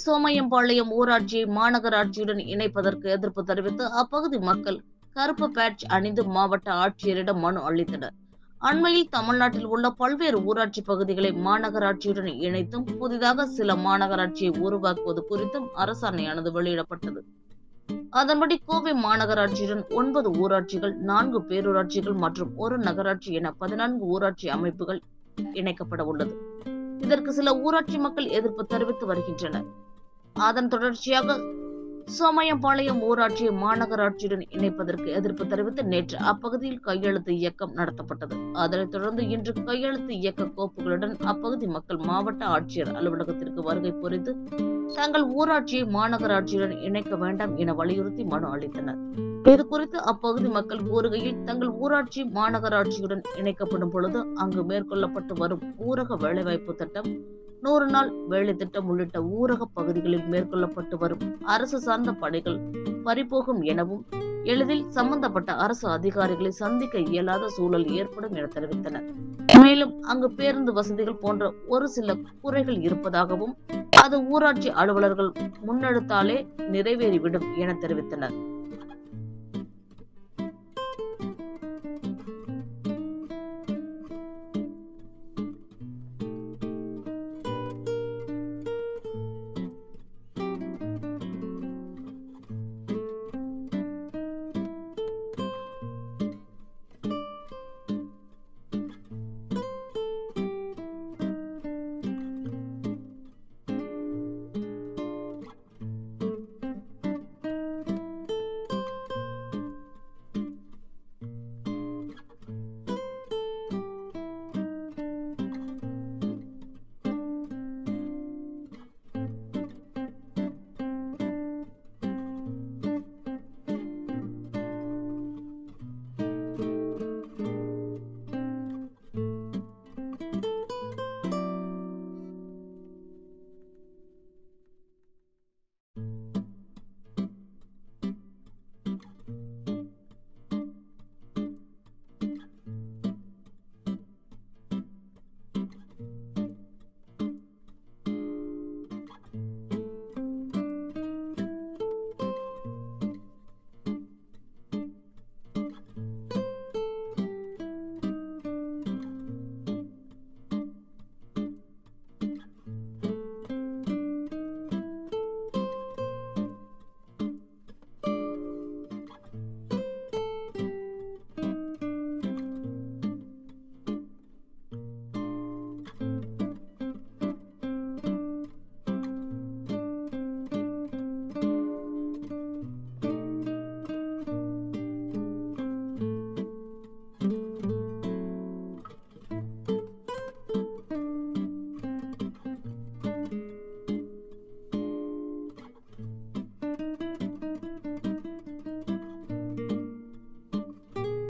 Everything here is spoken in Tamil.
சோமையம்பாளையம் ஊராட்சியை மாநகராட்சியுடன் இணைப்பதற்கு எதிர்ப்பு தெரிவித்து அப்பகுதி மக்கள் கருப்பு பேட்ஜ் அணிந்து மாவட்ட ஆட்சியரிடம் மனு அளித்தனர். அண்மையில் தமிழ்நாட்டில் உள்ள பல்வேறு ஊராட்சி பகுதிகளை மாநகராட்சியுடன் இணைத்தும் புதிதாக சில மாநகராட்சியை உருவாக்குவது குறித்தும் அரசாணையானது வெளியிடப்பட்டது. அதன்படி கோவை மாநகராட்சியுடன் 9 ஊராட்சிகள், 4 பேரூராட்சிகள் மற்றும் 1 நகராட்சி என 14 ஊராட்சி அமைப்புகள் இணைக்கப்பட உள்ளது. இதற்கு சில ஊராட்சி மக்கள் எதிர்ப்பு தெரிவித்து வருகின்றனர். அதன் தொடர்ச்சியாக சோமையம்பாளையம் ஊராட்சியை மாநகராட்சியுடன் இணைப்பதற்கு எதிர்ப்பு தெரிவித்து நேற்று அப்பகுதியில் கையெழுத்து இயக்கம் நடத்தப்பட்டது. அதனைத் தொடர்ந்து இன்று கையெழுத்து இயக்க கோப்புகளுடன் அப்பகுதி மக்கள் மாவட்ட ஆட்சியர் அலுவலகத்திற்கு வருகை புரிந்து தங்கள் ஊராட்சியை மாநகராட்சியுடன் இணைக்க வேண்டாம் என வலியுறுத்தி மனு அளித்தனர். இது குறித்து அப்பகுதி மக்கள் கூறுகையில், தங்கள் ஊராட்சி மாநகராட்சியுடன் இணைக்கப்படும் பொழுது அங்கு மேற்கொள்ளப்பட்டு வரும் ஊரக வேலைவாய்ப்பு திட்டம், 100 நாள் வேலை திட்டம் உள்ளிட்ட ஊரக பகுதிகளில் மேற்கொள்ளப்பட்டு வரும் அரசு சார்ந்த பணிகள் பறிபோகும் எனவும், எளிதில் சம்பந்தப்பட்ட அரசு அதிகாரிகளை சந்திக்க இயலாத சூழல் ஏற்படும் என தெரிவித்தனர். மேலும் அங்கு பேருந்து வசதிகள் போன்ற ஒரு சில குறைகள் இருப்பதாகவும், அது ஊராட்சி அலுவலர்கள் முன்னெடுத்தாலே நிறைவேறிவிடும் என தெரிவித்தனர்.